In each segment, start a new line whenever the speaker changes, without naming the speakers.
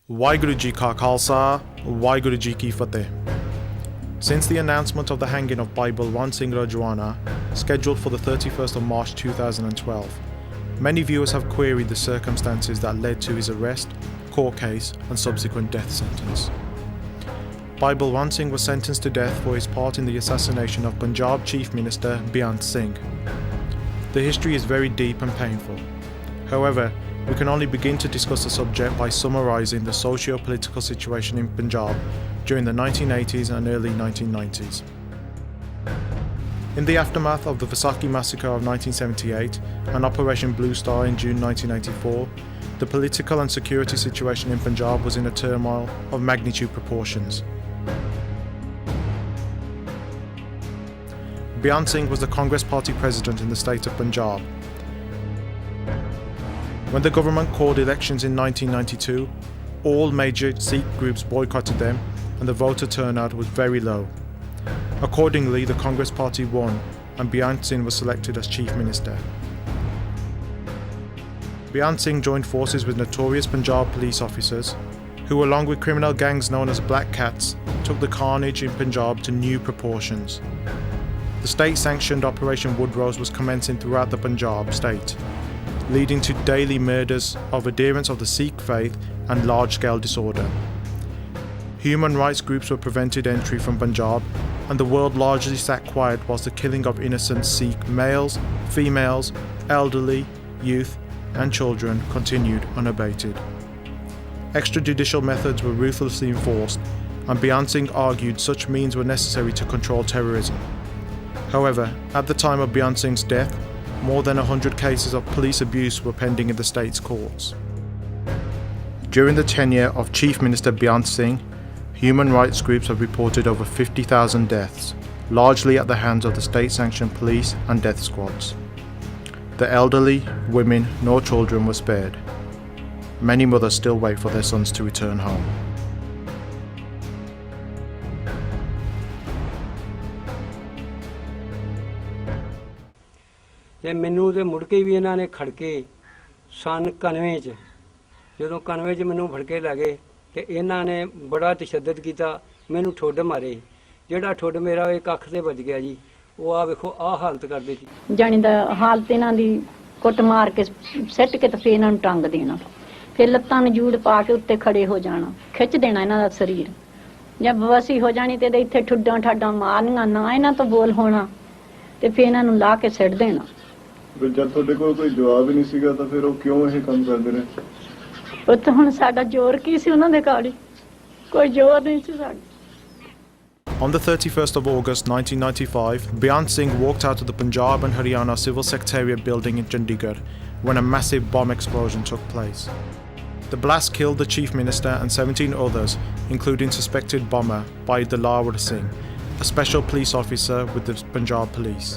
Waheguru Ji Ka Khalsa, Waheguru Ji Ki Fateh. Since the announcement of the hanging of Bhai Balwant Singh Rajwana, scheduled for the 31st of March 2012, many viewers have queried the circumstances that led to his arrest, court case and subsequent death sentence. Bhai Balwant Singh was sentenced to death for his part in the assassination of Punjab Chief Minister Beyant Singh. The history is very deep and painful. However, we can only begin to discuss the subject by summarising the socio-political situation in Punjab during the 1980s and early 1990s. In the aftermath of the Vaisakhi massacre of 1978 and Operation Blue Star in June 1984, the political and security situation in Punjab was in a turmoil of magnitude proportions. Beyant Singh was the Congress Party president in the state of Punjab. When the government called elections in 1992, all major Sikh groups boycotted them and the voter turnout was very low. Accordingly, the Congress Party won and Beyant Singh was selected as Chief Minister. Beyant Singh joined forces with notorious Punjab police officers who, along with criminal gangs known as Black Cats, took the carnage in Punjab to new proportions. The state-sanctioned Operation Woodrose was commencing throughout the Punjab state, leading to daily murders of adherents of the Sikh faith and large-scale disorder. Human rights groups were prevented entry from Punjab, and the world largely sat quiet whilst the killing of innocent Sikh males, females, elderly, youth and children continued unabated. Extrajudicial methods were ruthlessly enforced, and Beyant Singh argued such means were necessary to control terrorism. However, at the time of Beyant Singh's death, more than 100 cases of police abuse were pending in the state's courts. During the tenure of Chief Minister Beyant Singh, human rights groups have reported over 50,000 deaths, largely at the hands of the state-sanctioned police and death squads. The elderly, women, nor children were spared. Many mothers still wait for their sons to return home.
ਤੇ ਮੈਨੂੰ ਤੇ ਮੁੜ ਕੇ ਵੀ ਇਹਨਾਂ ਨੇ ਖੜ ਕੇ ਸਨ 91 ਚ ਜਦੋਂ 91 ਚ ਮੈਨੂੰ ਫੜ ਕੇ ਲੱਗੇ ਤੇ ਇਹਨਾਂ ਨੇ ਬੜਾ ਤਸ਼ੱਦਦ ਕੀਤਾ, ਮੈਨੂੰ ਠੁੱਡ ਮਾਰੇ। ਜਿਹੜਾ ਠੁੱਡ ਮੇਰਾ ਇੱਕ ਅੱਖ ਤੇ ਵੱਜ ਗਿਆ ਜੀ, ਉਹ ਆ ਵੇਖੋ ਆਹ ਹਾਲਤ ਕਰ ਦਿੱਤੀ।
ਜਾਣੀ ਦਾ ਹਾਲਤ ਇਹਨਾਂ ਦੀ ਕੁੱਟ ਮਾਰ ਕੇ ਸਿੱਟ ਕੇ ਤੇ ਫੇਰ ਇਹਨਾਂ ਨੂੰ ਟੰਗ ਦੇਣਾ, ਫਿਰ ਲੱਤਾਂ ਨੂੰ ਜੂੜ ਪਾ ਕੇ ਉੱਤੇ ਖੜੇ ਹੋ ਜਾਣਾ, ਖਿੱਚ ਦੇਣਾ ਇਹਨਾਂ ਦਾ ਸਰੀਰ। ਜਦ ਬਵਸੀ ਹੋ ਜਾਣੀ ਤੇ ਇੱਥੇ ਠੁੱਡਾਂ ਠਾਡਾਂ ਮਾਰਨੀਆਂ, ਨਾ ਇਹਨਾਂ ਤੋਂ ਬੋਲ ਹੋਣਾ ਤੇ ਫੇਰ ਇਹਨਾਂ ਨੂੰ ਲਾ ਕੇ ਸਿੱਟ ਦੇਣਾ।
ਜਦ ਤੁਹਾਡੇ ਕੋਲ ਕੋਈ ਜਵਾਬ ਹੀ ਨਹੀਂ ਸੀਗਾ ਤਾਂ ਫਿਰ ਉਹ ਕਿਉਂ ਇਹ ਕੰਮ ਕਰਦੇ ਨੇ?
ਉਹ ਤਾਂ ਹੁਣ ਸਾਡਾ ਜ਼ੋਰ ਕੀ ਸੀ, ਉਹਨਾਂ ਦੇ ਕਾੜੀ ਕੋਈ ਜ਼ੋਰ ਨਹੀਂ ਸੀ ਸਾਡਾ।
On the 31st of August 1995, Beyant Singh walked out of the Punjab and Haryana Civil Secretariat building in Chandigarh when a massive bomb explosion took place. The blast killed the Chief Minister and 17 others, including suspected bomber Bhai Dilawar Singh, a special police officer with the Punjab Police.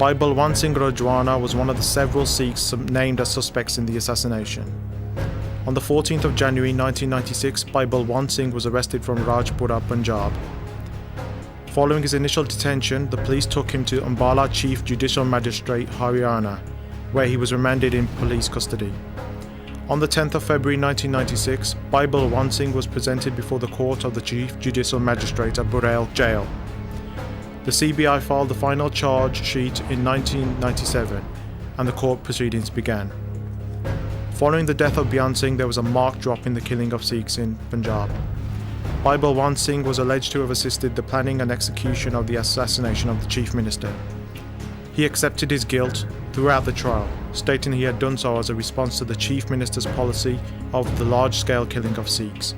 Bhai Balwant Singh Rajwana was one of the several Sikhs named as suspects in the assassination. On the 14th of January 1996, Bhai Balwant Singh was arrested from Rajpura, Punjab. Following his initial detention, the police took him to Ambala Chief Judicial Magistrate, Haryana, where he was remanded in police custody. On the 10th of February 1996, Bhai Balwant Singh was presented before the court of the Chief Judicial Magistrate at Burel Jail. The CBI filed the final charge sheet in 1997 and the court proceedings began. Following the death of Beyant Singh, there was a marked drop in the killing of Sikhs in Punjab. Bhai Balwant Singh was alleged to have assisted the planning and execution of the assassination of the Chief Minister. He accepted his guilt throughout the trial, stating he had done so as a response to the Chief Minister's policy of the large-scale killing of Sikhs.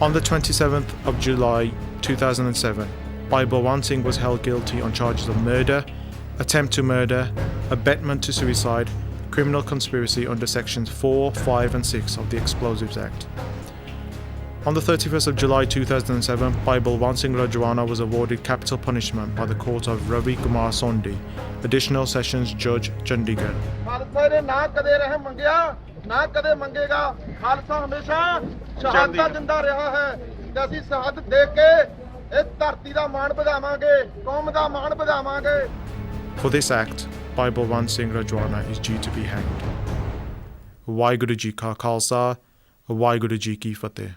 On the 27th of July 2007, Bhai Balwant Singh was held guilty on charges of murder, attempt to murder, abetment to suicide, criminal conspiracy under sections 4, 5 and 6 of the Explosives Act. On the 31st of July 2007, Bhai Balwant Singh Rajwana was awarded capital punishment by the court of Ravi Kumar Sondhi, Additional Sessions Judge, Chandigarh.
Khalsa ਨੇ ਨਾ ਕਦੇ ਰਹਿ ਮੰਗਿਆ ਨਾ ਕਦੇ ਮੰਗੇਗਾ। ਖਾਲਸਾ ਹਮੇਸ਼ਾ ਸ਼ਹਾਦਤ ਜਿੰਦਾ ਰਿਹਾ ਹੈ ਤੇ ਅਸੀਂ ਸ਼ਹਾਦਤ ਦੇ ਕੇ ਇਸ ਧਰਤੀ ਦਾ ਮਾਣ ਵਧਾਵਾਂਗੇ, ਕੌਮ ਦਾ ਮਾਣ ਵਧਾਵਾਂਗੇ।
For this act, Bhai Balwant Singh Rajwana is due to be hanged. Waheguru Ji Ka Khalsa, Waheguru Ji Ki Fateh.